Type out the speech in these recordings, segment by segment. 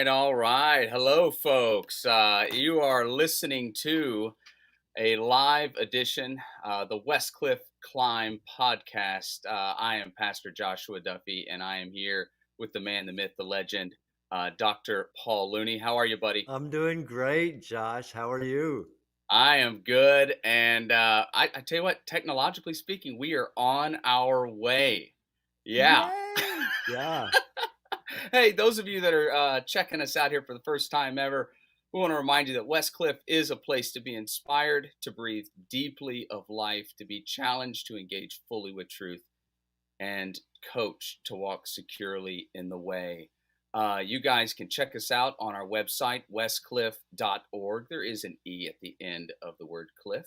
All right. Hello, folks. You are listening to a live edition, the Westcliffe Climb podcast. I am Pastor Joshua Duffy, and I am here with the man, the myth, the legend, Dr. Paul Looney. How are you, buddy? I'm doing great, Josh. How are you? I am good. And I tell you what, technologically speaking, we are on our way. Yeah. Yay! Yeah. Hey, those of you that are checking us out here for the first time ever, we want to remind you that Westcliffe is a place to be inspired, to breathe deeply of life, to be challenged to engage fully with truth, and coach to walk securely in the way. You guys can check us out on our website, westcliffe.org. There is an E at the end of the word cliff.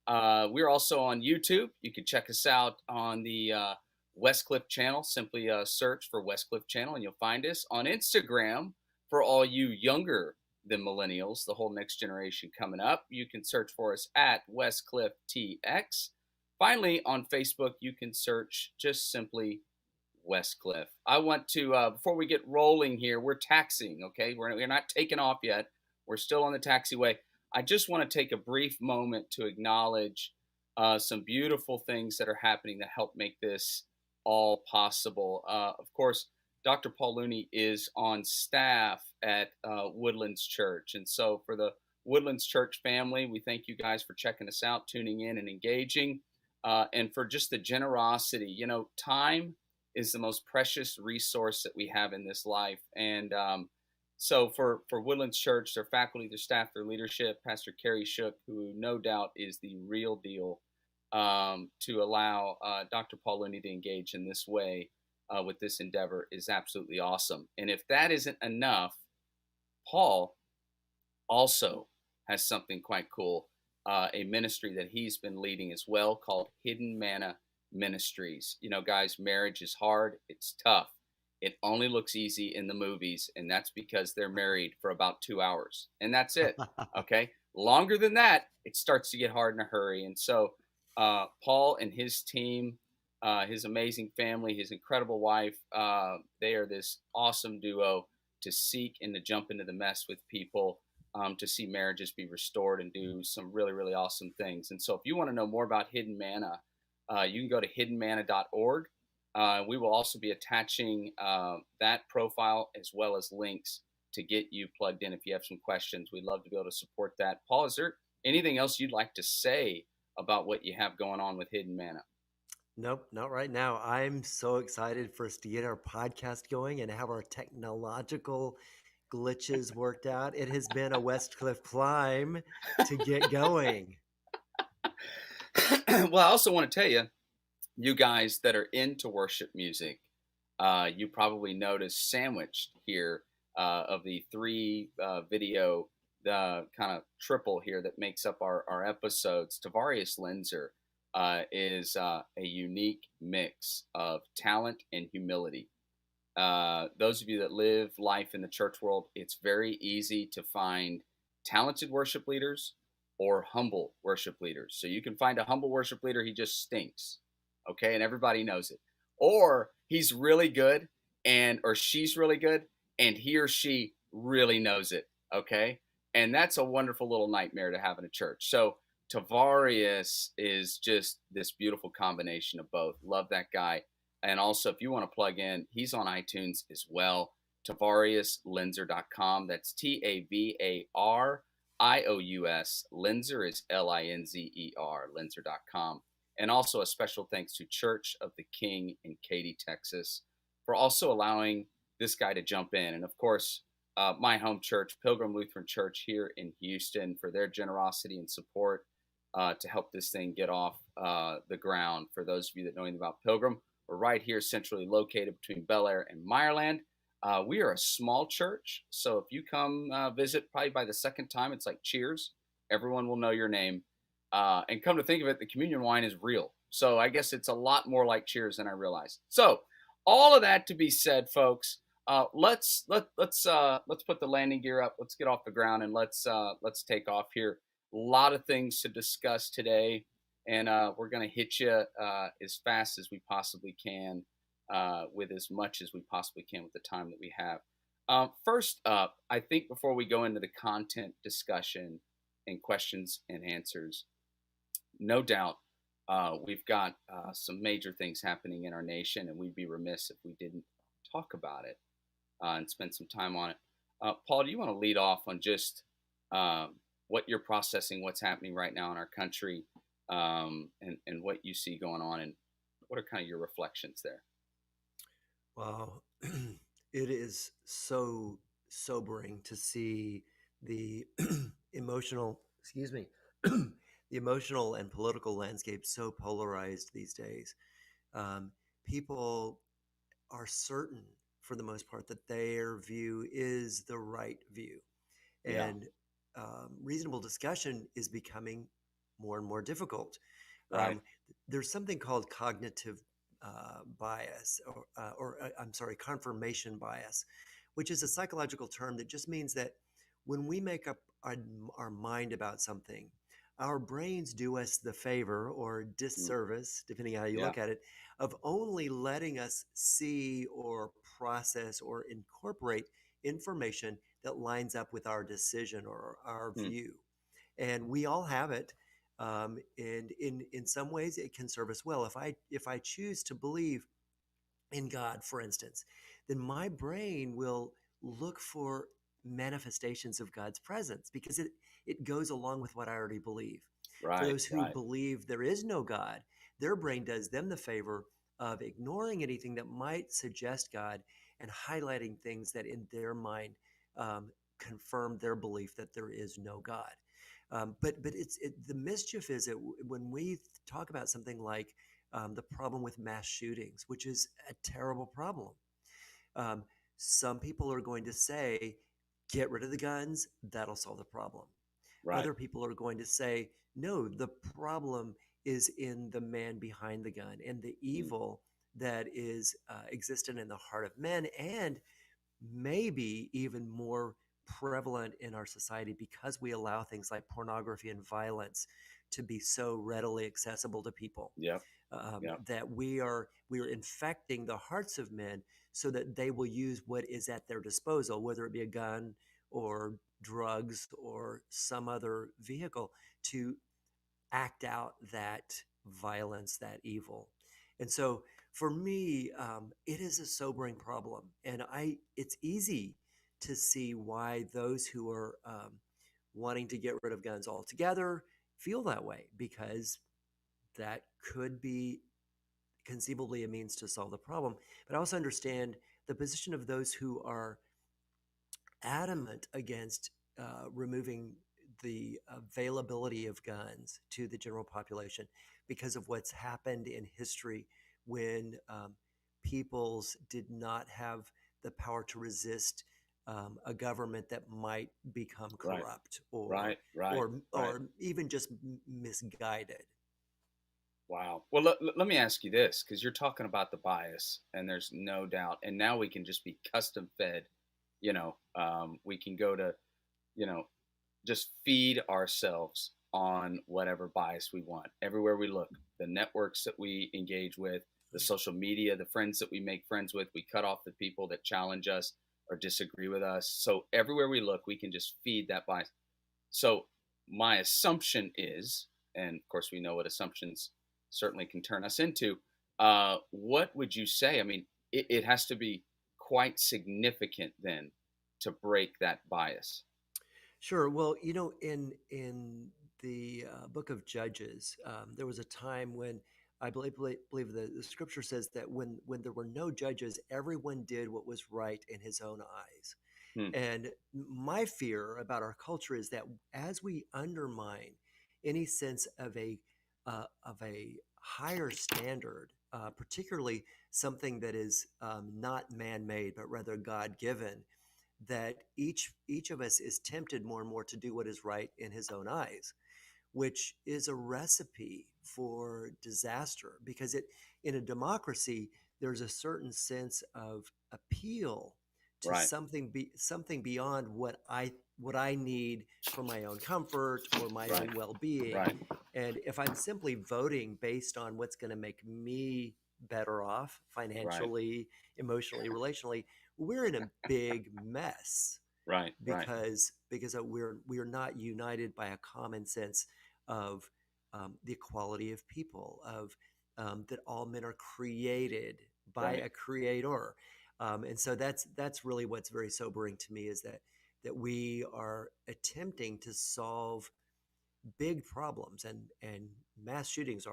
We're also on YouTube. You can check us out on the Westcliffe channel. Simply search for Westcliffe channel and you'll find us. On Instagram, for all you younger than millennials, the whole next generation coming up, you can search for us at Westcliffe TX. Finally, on Facebook, you can search just simply Westcliffe. I want to, before we get rolling here, we're taxiing, okay? We're not taking off yet. We're still on the taxiway. I just want to take a brief moment to acknowledge some beautiful things that are happening that help make this all possible. Of course, Dr. Paul Looney is on staff at Woodlands Church. And so for the Woodlands Church family, we thank you guys for checking us out, tuning in and engaging, and for just the generosity. You know, time is the most precious resource that we have in this life. And so for Woodlands Church, their faculty, their staff, their leadership, Pastor Kerry Shook, who no doubt is the real deal, to allow Dr. Paul Looney to engage in this way with this endeavor is absolutely awesome. And if that isn't enough, Paul also has something quite cool, a ministry that he's been leading as well called Hidden Manna Ministries. You know, guys, marriage is hard. It's tough. It only looks easy in the movies, and that's because they're married for about 2 hours, and that's it. Okay, longer than that, it starts to get hard in a hurry. And so Paul and his team, his amazing family, his incredible wife, they are this awesome duo to seek and to jump into the mess with people, to see marriages be restored and do some really, really awesome things. And so if you want to know more about Hidden Manna, you can go to hiddenmanna.org. We will also be attaching that profile as well as links to get you plugged in if you have some questions. We'd love to be able to support that. Paul, is there anything else you'd like to say about what you have going on with Hidden Manna? Nope, not right now. I'm so excited for us to get our podcast going and have our technological glitches worked out. It has been a Westcliffe climb to get going. Well, I also want to tell you, you guys that are into worship music, you probably noticed sandwiched here of the three video, the kind of triple here that makes up our episodes. Tavarius Linzer is a unique mix of talent and humility. Those of you that live life in the church world, it's very easy to find talented worship leaders or humble worship leaders. So you can find a humble worship leader, he just stinks, okay, and everybody knows it. Or he's really good, and or she's really good, and he or she really knows it, okay? And that's a wonderful little nightmare to have in a church. So Tavarius is just this beautiful combination of both. Love that guy. And also, if you want to plug in, he's on iTunes as well. TavariusLinzer.com. That's TAVARIOUS. Linzer is LINZER. Linzer.com. And also a special thanks to Church of the King in Katy, Texas, for also allowing this guy to jump in. And of course, my home church, Pilgrim Lutheran Church here in Houston, for their generosity and support to help this thing get off the ground. For those of you that know anything about Pilgrim, we're right here, centrally located between Bel Air and Meyerland. We are a small church, so if you come visit, probably by the second time, it's like cheers. Everyone will know your name. And come to think of it, the communion wine is real. So I guess it's a lot more like cheers than I realized. So all of that to be said, folks, let's put the landing gear up. Let's get off the ground and let's take off here. A lot of things to discuss today, and we're going to hit you as fast as we possibly can, with as much as we possibly can with the time that we have. First up, I think before we go into the content discussion and questions and answers, no doubt we've got some major things happening in our nation, and we'd be remiss if we didn't talk about it and spend some time on it. Paul, do you want to lead off on just what you're processing, what's happening right now in our country, and what you see going on, and what are kind of your reflections there? Wow. It is so sobering to see the excuse me, the emotional and political landscape so polarized these days. Um, People are certain, for the most part, that their view is the right view. Yeah, And reasonable discussion is becoming more and more difficult. right. Um, there's something called cognitive bias, I'm sorry, confirmation bias, which is a psychological term that just means that when we make up our mind about something, our brains do us the favor or Mm, disservice, depending on how you yeah. look at it, of only letting us see or process or incorporate information that lines up with our decision or our Mm, view. And we all have it. And in some ways, it can serve us well. If I choose to believe in God, for instance, then my brain will look for manifestations of God's presence because it goes along with what I already believe. For right, those who right. believe there is no God, their brain does them the favor of ignoring anything that might suggest God and highlighting things that in their mind confirm their belief that there is no God. But the mischief is that when we talk about something like the problem with mass shootings, which is a terrible problem. Um, some people are going to say, get rid of the guns, that'll solve the problem. Right. Other people are going to say, no, the problem is in the man behind the gun and the Mm, evil that is existent in the heart of men and maybe even more prevalent in our society because we allow things like pornography and violence to be so readily accessible to people, yep. Yep. that we are infecting the hearts of men so that they will use what is at their disposal, whether it be a gun or drugs or some other vehicle, to act out that violence, that evil. And so for me, it is a sobering problem. And it's easy to see why those who are wanting to get rid of guns altogether feel that way, because that could be conceivably a means to solve the problem. But I also understand the position of those who are adamant against removing the availability of guns to the general population because of what's happened in history when peoples did not have the power to resist a government that might become Right. corrupt or Right. Right. or Right. or even just misguided. Wow. Well, let me ask you this, because you're talking about the bias, and there's no doubt. And now we can just be custom fed. We can go to, you know, just feed ourselves on whatever bias we want everywhere we look. The networks that we engage with, the social media, the friends that we make friends with, we cut off the people that challenge us or disagree with us. So everywhere we look, we can just feed that bias. So my assumption is, and of course we know what assumptions certainly can turn us into. What would you say? I mean, it has to be quite significant then to break that bias. Sure. Well, in the book of Judges, there was a time when I believe the scripture says that when there were no judges, everyone did what was right in his own eyes. Hmm. And my fear about our culture is that as we undermine any sense of a higher standard, particularly something that is not man-made but rather God-given, that each of us is tempted more and more to do what is right in his own eyes, which is a recipe for disaster because it in a democracy there's a certain sense of appeal to Right. something beyond what I need for my own comfort or my Right. own well-being. Right. And if I'm simply voting based on what's going to make me better off Right. financially, emotionally, relationally, we're in a big mess Right. Right. because we are not united by a common sense of the equality of people, of that all men are created by Right. a creator, and so that's really what's very sobering to me is that we are attempting to solve big problems, and mass shootings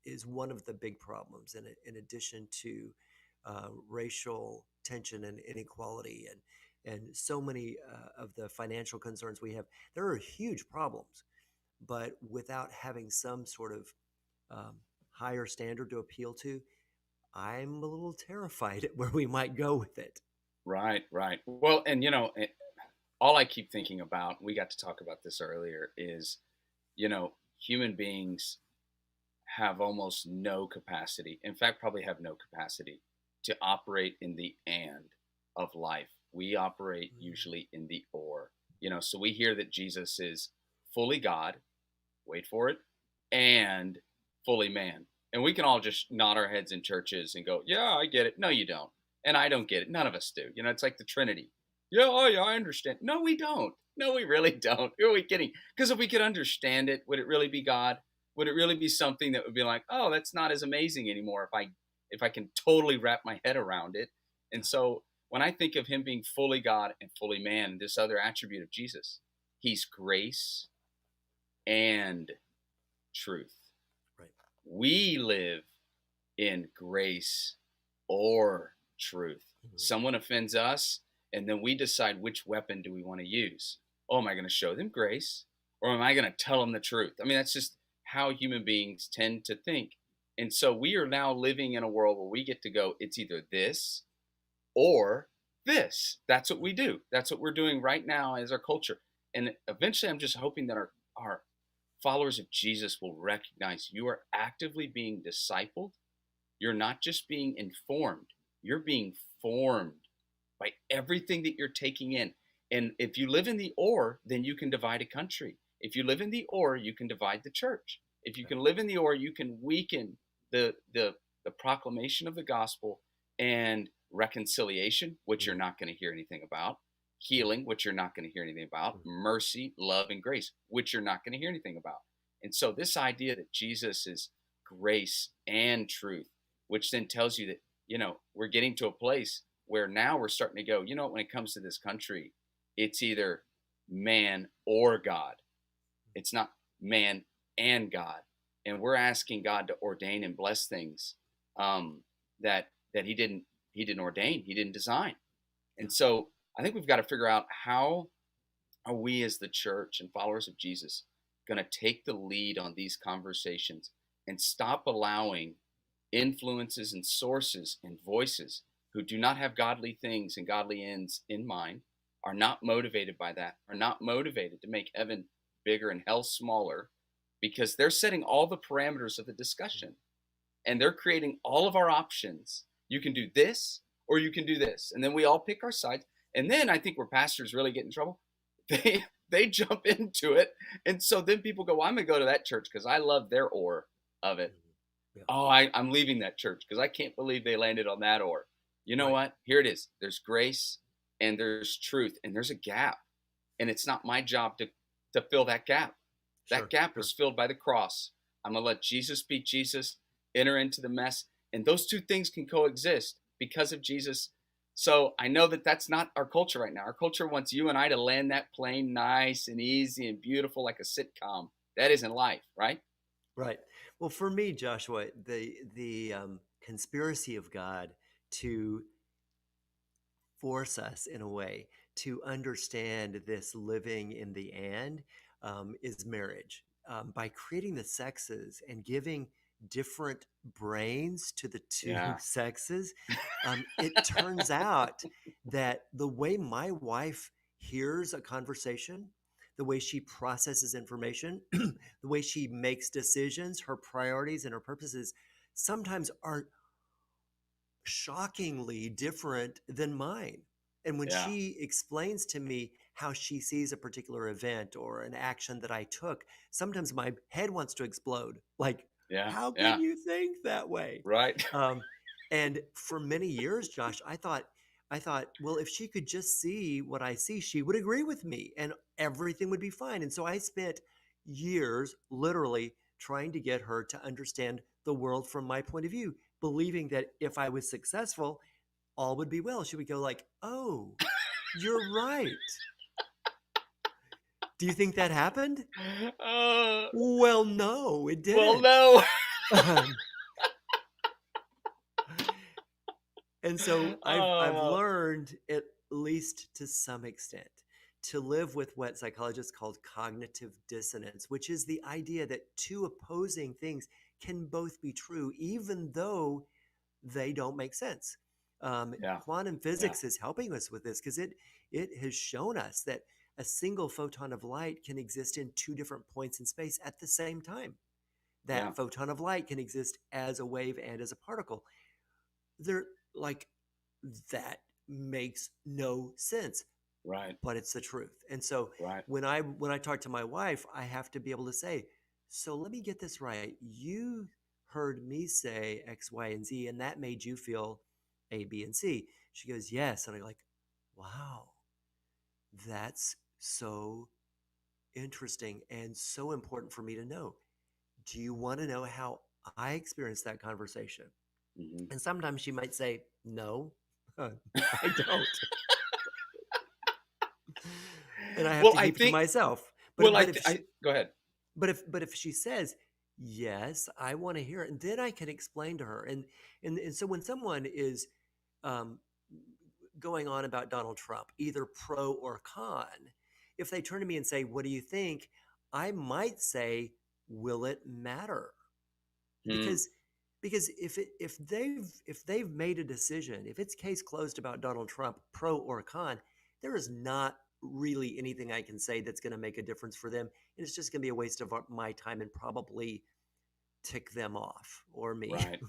is one of the big problems in addition to racial tension and inequality and so many of the financial concerns we have. There are huge problems, but without having some sort of um, higher standard to appeal to, I'm a little terrified at where we might go with it. Right. Right. Well, and all I keep thinking about, we got to talk about this earlier, is human beings have almost no capacity, in fact, probably have no capacity to operate in the and of life. We operate Mm, usually in the or. So we hear that Jesus is fully God, wait for it, and fully man. And we can all just nod our heads in churches and go, yeah, I get it. No, you don't. And I don't get it. None of us do. It's like the Trinity. Yeah, oh yeah, I understand. No, we don't. No, we really don't. Who are we kidding? Because if we could understand it, would it really be God? Would it really be something that would be like, oh, that's not as amazing anymore if I can totally wrap my head around it? yeah, And so when I think of him being fully God and fully man, this other attribute of Jesus, he's grace and truth. right. We live in grace or truth. Mhm. Someone offends us, and then we decide which weapon do we want to use. Oh, am I going to show them grace, or am I going to tell them the truth? I mean, that's just how human beings tend to think. And so we are now living in a world where we get to go, it's either this or this. That's what we do. That's what we're doing right now as our culture. And eventually, I'm just hoping that our followers of Jesus will recognize you are actively being discipled. You're not just being informed, you're being formed by everything that you're taking in. And if you live in the or, then you can divide a country. If you live in the or, you can divide the church. If you Right. can live in the or, you can weaken the proclamation of the gospel and reconciliation, which you're Mhm. not going to hear anything about, Yeah. healing, which you're not going to hear anything about, Mhm. mercy, love, and grace, which you're not going to hear anything about. And so, this idea that Jesus is grace and truth, which then tells you that, we're getting to a place where now we're starting to go, when it comes to this country, it's either man or God. It's not man and God. And we're asking God to ordain and bless things um, that he didn't ordain, he didn't design. Yeah. And so I think we've got to figure out how are we as the church and followers of Jesus going to take the lead on these conversations and stop allowing influences and sources and voices who do not have godly things and godly ends in mind, are not motivated by that, are not motivated to make heaven bigger and hell smaller, because they're setting all the parameters of the discussion and they're creating all of our options. You can do this or you can do this. And then we all pick our sides. And then I think where pastors really get in trouble, they jump into it. And so then people go, well, I'm gonna go to that church because I love their or of it. Mhm. Yeah. Oh, I'm leaving that church because I can't believe they landed on that or. You know Right. what? Here it is. There's grace and there's truth and there's a gap. And it's not my job to fill that gap. That Sure. gap Sure. was filled by the cross. I'm gonna let Jesus be Jesus, enter into the mess, and those two things can coexist because of Jesus. So I know that that's not our culture right now. Our culture wants you and I to land that plane nice and easy and beautiful like a sitcom. That isn't life, right? Right. Well, for me, Joshua, the conspiracy of God to force us in a way to understand this living in the and is marriage. By creating the sexes and giving different brains to the two Yeah. sexes, it turns out that the way my wife hears a conversation, the way she processes information, the way she makes decisions, her priorities and her purposes sometimes are shockingly different than mine. And when Yeah. she explains to me how she sees a particular event or an action that I took, sometimes my head wants to explode. Like, Yeah. how can Yeah. you think that way? Right. Um, and for many years, Josh, I thought, well, if she could just see what I see, she would agree with me and everything would be fine. And so I spent years literally trying to get her to understand the world from my point of view, believing that if I was successful, all would be well. She would go like, "Oh, you're right." Do you think that happened? Uh, Well, no, it well, didn't. no. Um, and so I've Oh, learned, at least to some extent, to live with what psychologists call cognitive dissonance, which is the idea that two opposing things can both be true, even though they don't make sense. yeah. Quantum Yeah. physics is helping us with this because it has shown us that a single photon of light can exist in two different points in space at the same time. Yeah. That photon of light can exist as a wave and as a particle. They're like, that makes no sense, Right. but it's the truth. And so Right. when I talk to my wife, I have to be able to say, so let me get this right. You heard me say X, Y, and Z, and that made you feel A, B, and C. She goes, yes. And I'm like, wow, that's so interesting and so important for me to know. Do you want to know how I experienced that conversation? Hmm. And sometimes she might say, no, I don't. And I have Well, to I keep it to think. myself. Well, But if she, go ahead. but if she says yes, I want to hear it, and then I can explain to her. And so when someone is um, going on about Donald Trump, either pro or con, if they turn to me and say, "What do you think?" I might say, "Will it matter?" Mm, because if they've made a decision, if it's case closed about Donald Trump, pro or con, there is not really anything I can say that's going to make a difference for them, and it's just going to be a waste of my time and probably tick them off or me. right.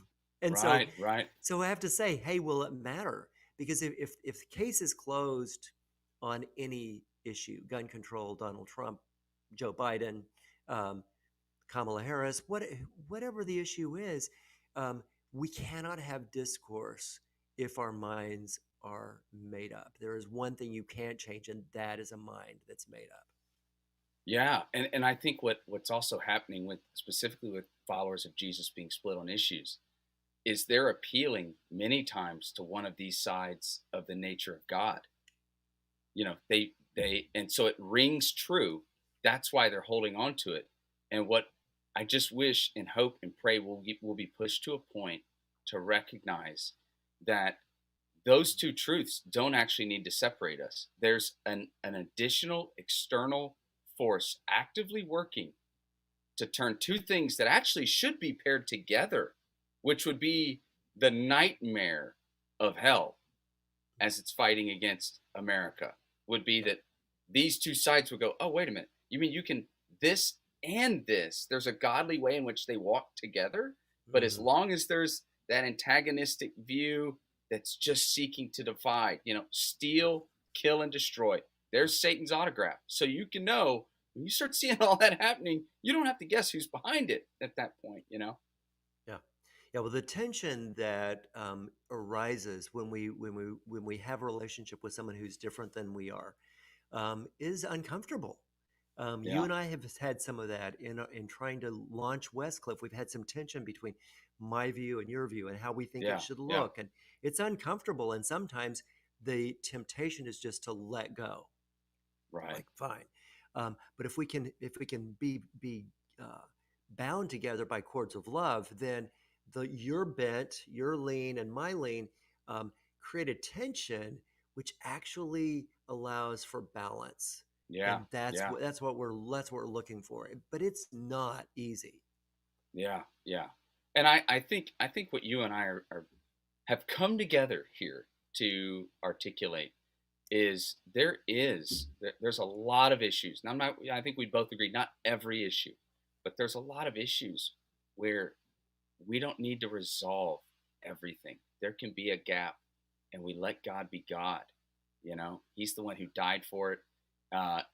And so Right. Right. so I have to say, hey, will it matter? Because if the case is closed on any issue, gun control, Donald Trump, Joe Biden, um, Kamala Harris, whatever the issue is, um, we cannot have discourse if our minds are made up. There is one thing you can't change, and that is a mind that's made up. Yeah, and I think what's also happening with specifically with followers of Jesus being split on issues is they're appealing many times to one of these sides of the nature of God. They and so it rings true. That's why they're holding on to it. And what I just wish and hope and pray will be pushed to a point to recognize that those two truths don't actually need to separate us. There's an additional external force actively working to turn two things that actually should be paired together, which would be the nightmare of hell as it's fighting against America, would be Yeah. that these two sides would go, oh, wait a minute. You mean you can this and this? There's a godly way in which they walk together. But as Mhm. long as there's that antagonistic view that's just seeking to divide, steal, kill, and destroy, Yeah. there's Satan's autograph. So you can know when you start seeing all that happening, you don't have to guess who's behind it at that point. Yeah. Yeah. Well, the tension that arises when we have a relationship with someone who's different than we are is uncomfortable. You Yeah. and I have had some of that in trying to launch Westcliffe. We've had some tension between my view and your view and how we think it Yeah. should Yeah. look, and it's uncomfortable. And sometimes the temptation is just to let go. Right. Like, fine, but if we can be uh, bound together by cords of love, then your bent, your lean, and my lean um, create a tension, which actually allows for balance. Yeah. And Yeah. that's what we're looking for. But it's not easy. Yeah. Yeah. And I think what you and I are have come together here to articulate is there's a lot of issues. And I'm not I think we both agree not every issue, but there's a lot of issues where we don't need to resolve everything. There can be a gap and we let God be God. You know, He's the one who died for it.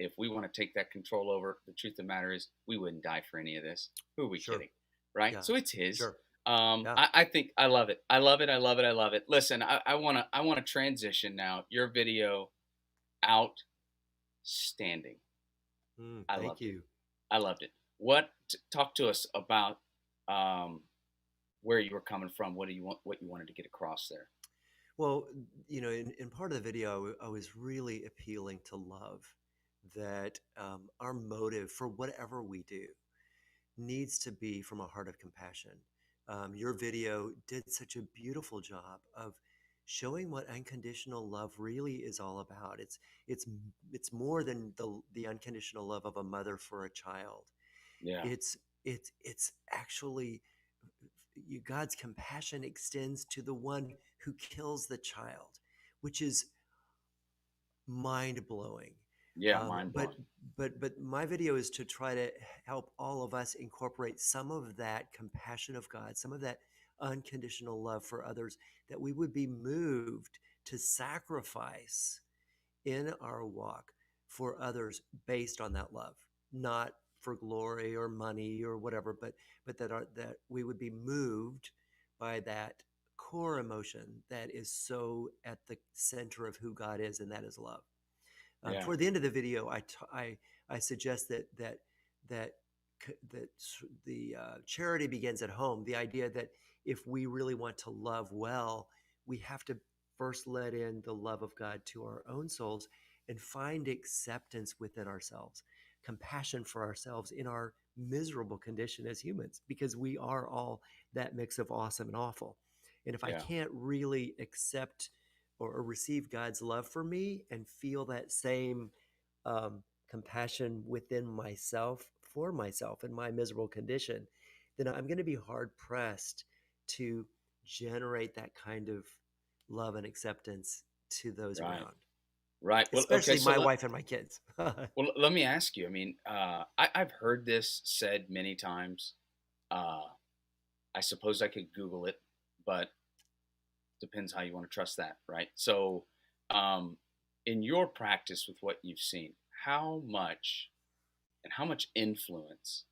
If we want to take that control over, the truth of the matter is we wouldn't die for any of this. Who are we Sure. kidding? Right? Yeah. So it's His. Sure. Yeah. I think I love it. I love it. I love it. I love it. Listen, I wanna transition now. Your video, outstanding. I Thank loved it. you. I loved it. Talk to us about um, where you were coming from. What you wanted to get across there. Well, in part of the video, I was really appealing to love, that our motive for whatever we do needs to be from a heart of compassion. Your video did such a beautiful job of showing what unconditional love really is all about. It's it's more than the unconditional love of a mother for a child. Yeah. It's actually God's compassion extends to the one who kills the child, which is mind blowing. Yeah. Mind But blowing. my video is to try to help all of us incorporate some of that compassion of God, some of that unconditional love for others, that we would be moved to sacrifice in our walk for others based on that love, not for glory or money or whatever, but that we would be moved by that core emotion that is so at the center of who God is, and that is love. Yeah. Toward the end of the video, I suggest that the charity begins at home. The idea that if we really want to love well, we have to first let in the love of God to our own souls and find acceptance within ourselves, compassion for ourselves in our miserable condition as humans, because we are all that mix of awesome and awful. And if I Yeah. can't really accept or receive God's love for me and feel that same compassion within myself for myself in my miserable condition, then I'm going to be hard pressed to generate that kind of love and acceptance to those Right. around, Right. Well. Okay. especially So my wife and my kids. let me ask you. I mean, I've heard this said many times. Uh, I suppose I could Google it, but depends how you want to trust that, right? So, um, in your practice with what you've seen, how much influence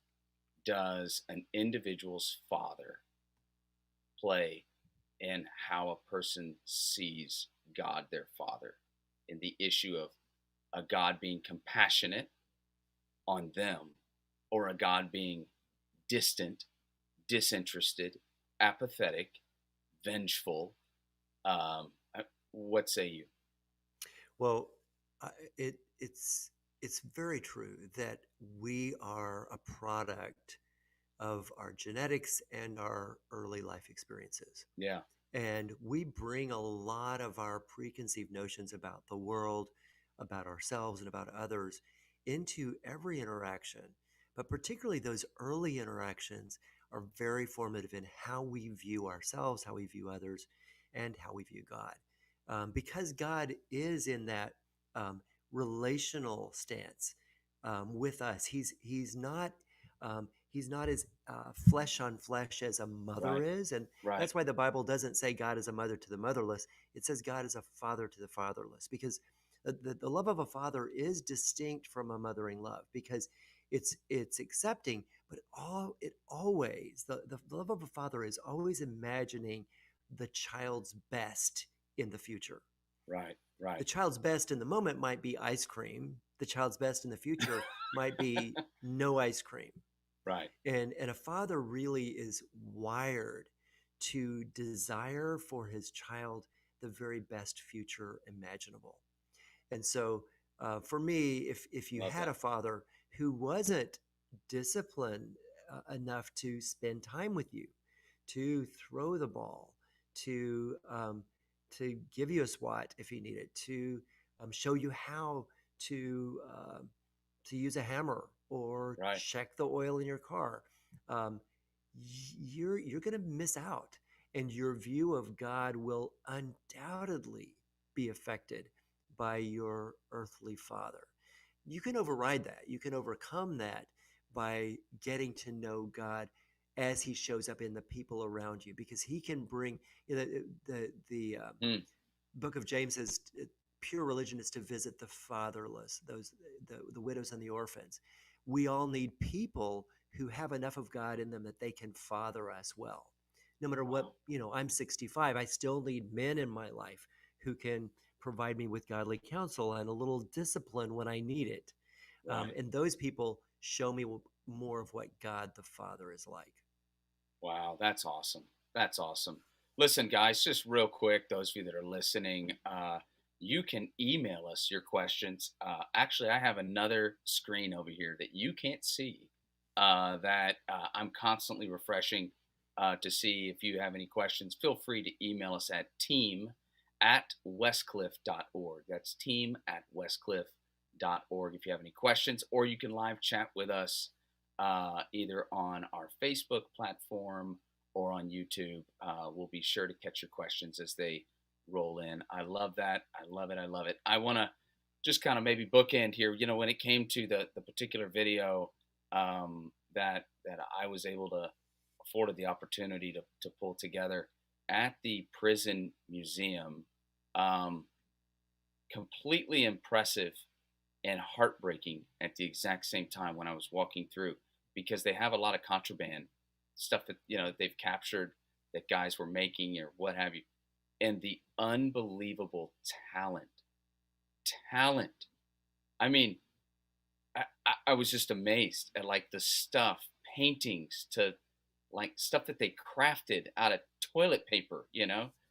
does an individual's father play in how a person sees God, their father, in the issue of a God being compassionate on them or a God being distant, disinterested, apathetic, vengeful? What say you? Well, I- it it's very true that we are a product of our genetics and our early life experiences. Yeah. And we bring a lot of our preconceived notions about the world, about ourselves, and about others into every interaction. But particularly those early interactions are very formative in how we view ourselves, how we view others, and how we view God. Because God is in that relational stance with us. He's not as flesh on flesh as a mother Right. is, and Right. that's why the Bible doesn't say God is a mother to the motherless. It says God is a father to the fatherless, because the love of a father is distinct from a mothering love, because it's accepting, but the love of a father is always imagining the child's best in the future. Right. The Right. child's best in the moment might be ice cream. The child's best in the future might be no ice cream. Right. And a father really is wired to desire for his child the very best future imaginable. And so, for me, if you Love had a that. father who wasn't disciplined enough to spend time with you, to throw the ball, to give you a swat if you need it, to show you how to use a hammer or Right. check the oil in your car. Um, you're going to miss out, and your view of God will undoubtedly be affected by your earthly father. You can override that. You can overcome that by getting to know God as He shows up in the people around you, because He can bring, you know, the Mm. book of James says pure religion is to visit the fatherless, those the widows and the orphans. We all need people who have enough of God in them that they can father us well. No matter what, Wow. I'm 65. I still need men in my life who can provide me with godly counsel and a little discipline when I need it. Right. And those people show me more of what God the Father is like. Wow, that's awesome. That's awesome. Listen, guys, just real quick, those of you that are listening, you can email us your questions. Actually, I have another screen over here that you can't see that I'm constantly refreshing to see if you have any questions. Feel free to email us at team@westcliffe.org. That's team@westcliffe.org if you have any questions, or you can live chat with us either on our Facebook platform or on YouTube. We'll be sure to catch your questions as they roll in. I love that. I love it. I love it. I want to just kind of maybe bookend here. When it came to the particular video that I was able to afforded the opportunity to pull together at the prison museum, um, completely impressive and heartbreaking at the exact same time when I was walking through, because they have a lot of contraband stuff that they've captured that guys were making or what have you, and the unbelievable talent. I mean, I was just amazed at like the stuff, paintings to like stuff that they crafted out of toilet paper,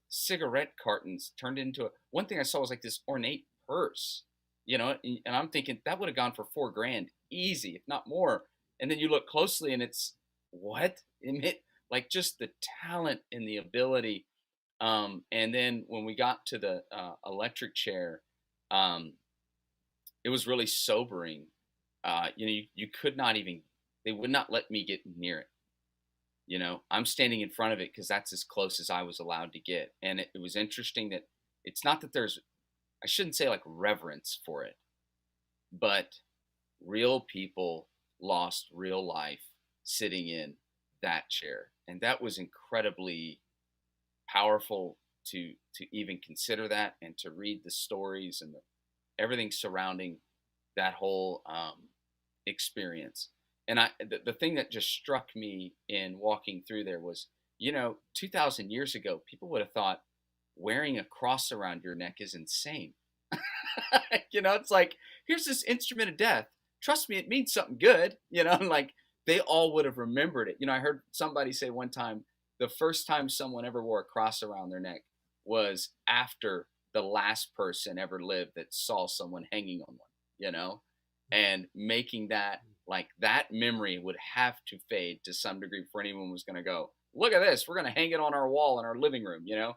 cigarette cartons turned into one thing I saw was like this ornate purse, and I'm thinking that would have gone for 4 grand easy, if not more. And then you look closely and it's what? Like just the talent and the ability. And then when we got to the electric chair, um, it was really sobering. You could not even, they would not let me get near it. I'm standing in front of it because that's as close as I was allowed to get. And it was interesting that it's not that there's, I shouldn't say like reverence for it, but real people lost real life sitting in that chair. And that was incredibly powerful to even consider that and to read the stories and everything surrounding that whole experience. And the thing that just struck me in walking through there was, 2,000 years ago, people would have thought wearing a cross around your neck is insane. It's like, here's this instrument of death. Trust me, it means something good, and like they all would have remembered it. I heard somebody say one time the first time someone ever wore a cross around their neck was after the last person ever lived that saw someone hanging on one, and making that like that memory would have to fade to some degree before anyone was going to go, look at this, we're going to hang it on our wall in our living room, Yeah.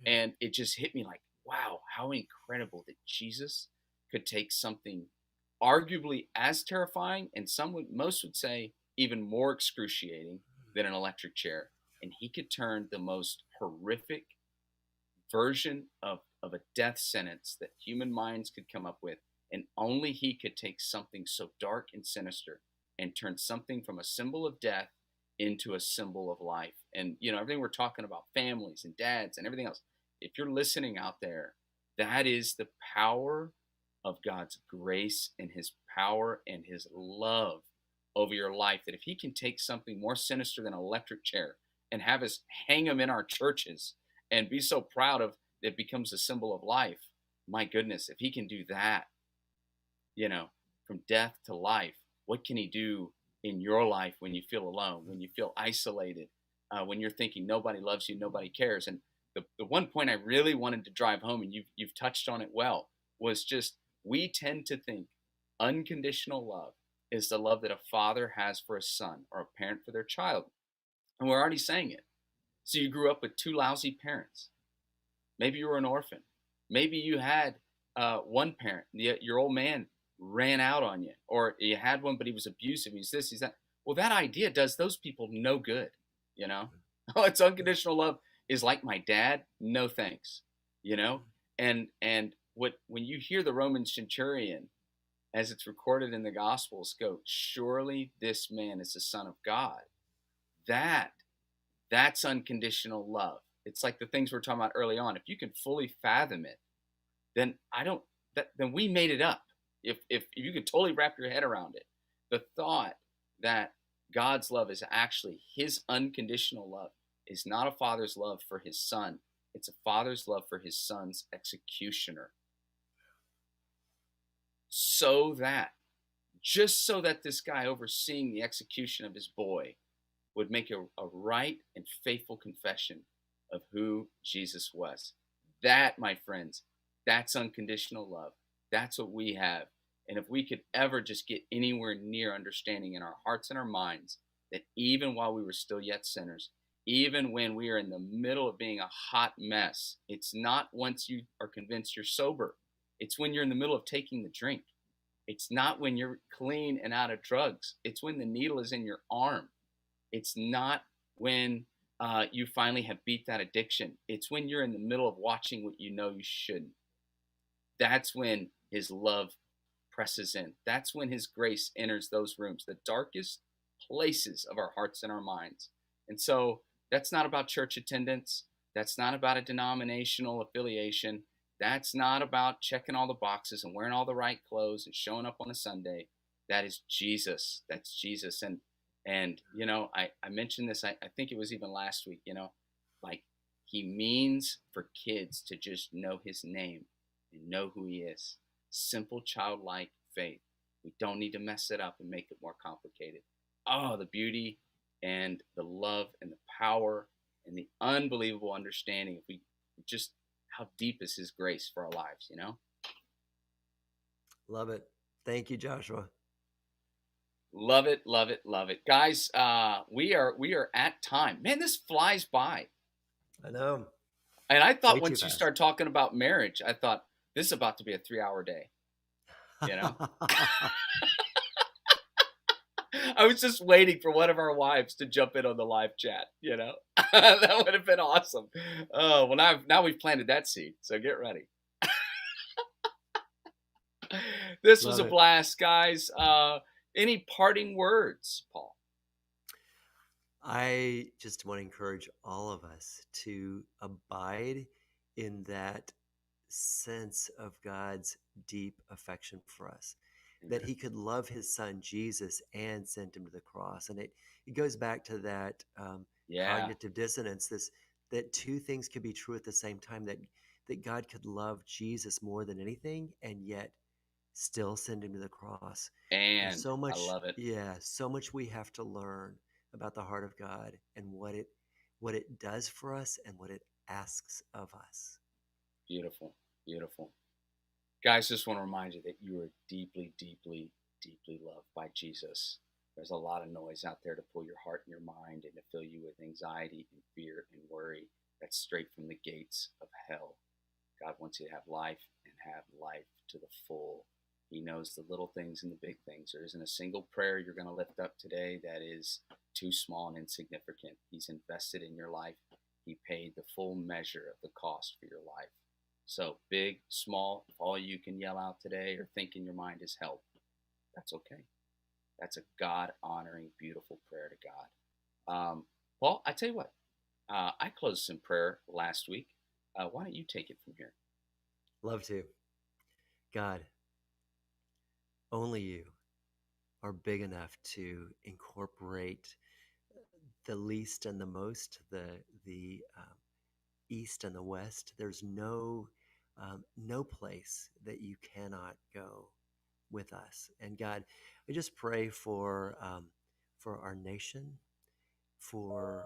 and it just hit me like, wow, how incredible that Jesus could take something arguably as terrifying, and most would say even more excruciating than an electric chair, and he could turn the most horrific version of a death sentence that human minds could come up with, and only he could take something so dark and sinister and turn something from a symbol of death into a symbol of life. And everything we're talking about, families and dads and everything else, if you're listening out there, that is the power of God's grace and his power and his love over your life, that if he can take something more sinister than an electric chair and have us hang them in our churches and be so proud of it becomes a symbol of life, my goodness, if he can do that, from death to life, what can he do in your life when you feel alone, when you feel isolated, when you're thinking nobody loves you, nobody cares? And the one point I really wanted to drive home, and you've touched on it well, was just we tend to think unconditional love is the love that a father has for a son or a parent for their child. And we're already saying it. So you grew up with two lousy parents. Maybe you were an orphan. Maybe you had one parent, your old man ran out on you, or you had one, but he was abusive. He's this, he's that. Well, that idea does those people no good, you know? Oh, it's Yeah. unconditional love is like my dad, no thanks, you know? Mhm. And what when you hear the Roman centurion as it's recorded in the Gospels go, surely this man is the Son of God. That that's unconditional love. It's like the things we are talking about early on. If you can fully fathom it, then I don't then we made it up. If you can totally wrap your head around it, the thought that God's love is actually his unconditional love is not a father's love for his son. It's a father's love for his son's executioner. So that just so that this guy overseeing the execution of his boy would make a right and faithful confession of who Jesus was. That, my friends, that's unconditional love. That's what we have. And if we could ever just get anywhere near understanding in our hearts and our minds that even while we were still yet sinners, even when we are in the middle of being a hot mess, it's not once you are convinced you're sober, it's when you're in the middle of taking the drink. It's not when you're clean and out of drugs. It's when the needle is in your arm. It's not when you finally have beat that addiction. It's when you're in the middle of watching what you know you shouldn't. That's when his love presses in. That's when his grace enters those rooms, the darkest places of our hearts and our minds. And so that's not about church attendance. That's not about a denominational affiliation. That's not about checking all the boxes and wearing all the right clothes and showing up on a Sunday. That is Jesus. That's Jesus. And I mentioned this, I think it was even last week, like he means for kids to just know his name and know who he is. Simple childlike faith. We don't need to mess it up and make it more complicated. Oh, the beauty and the love and the power and the unbelievable understanding if we just how deep is his grace for our lives. Love it. Thank you, Joshua. Love it, love it, love it. Guys, we are at time. Man, this flies by. I know. And I thought Way too once you fast. start talking about marriage, I thought this is about to be a 3 hour day, you know? I was just waiting for one of our wives to jump in on the live chat. That would have been awesome. Oh, well now we've planted that seed, so get ready. This was Love a it. blast, guys. Any parting words, Paul? I just want to encourage all of us to abide in that sense of God's deep affection for us, that Amen. he could love his son Jesus and send him to the cross. And it goes back to that Yeah. cognitive dissonance, this that two things could be true at the same time, that God could love Jesus more than anything and yet still send him to the cross. There's And so I much, love it. yeah, so much we have to learn about the heart of God and what it does for us and what it asks of us. Beautiful. Beautiful. Guys, just want to remind you that you are deeply, deeply, deeply loved by Jesus. There's a lot of noise out there to pull your heart and your mind and to fill you with anxiety and fear and worry. That's straight from the gates of hell. God wants you to have life and have life to the full. He knows the little things and the big things. There isn't a single prayer you're going to lift up today that is too small and insignificant. He's invested in your life. He paid the full measure of the cost for your life. So, big, small, if all you can yell out today or think in your mind is help, that's okay. That's a God honoring, beautiful prayer to God. Paul, I tell you what, I closed some prayer last week. Why don't you take it from here? Love to. God, only you are big enough to incorporate the least and the most, the east and the west. There's no place that you cannot go with us. And God, I just pray for our nation, for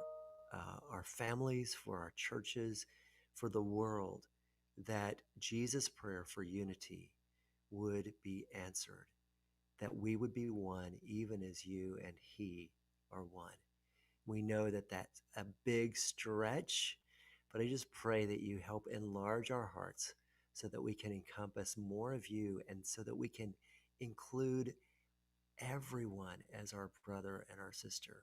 our families, for our churches, for the world, that Jesus' prayer for unity would be answered, that we would be one, even as you and He are one. We know that that's a big stretch, but I just pray that you help enlarge our hearts so that we can encompass more of you and so that we can include everyone as our brother and our sister,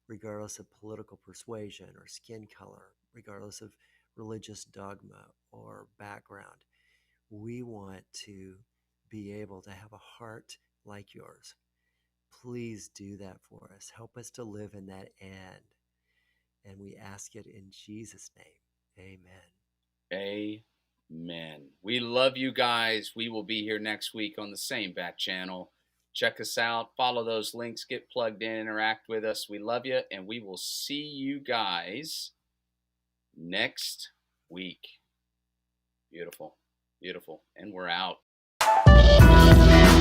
regardless of political persuasion or skin color, regardless of religious dogma or background. We want to be able to have a heart like yours. Please do that for us. Help us to live in that end. And we ask it in Jesus' name. Amen. Amen. We love you guys. We will be here next week on the same bat channel. Check us out. Follow those links. Get plugged in. Interact with us. We love you. And we will see you guys next week. Beautiful. Beautiful. And we're out.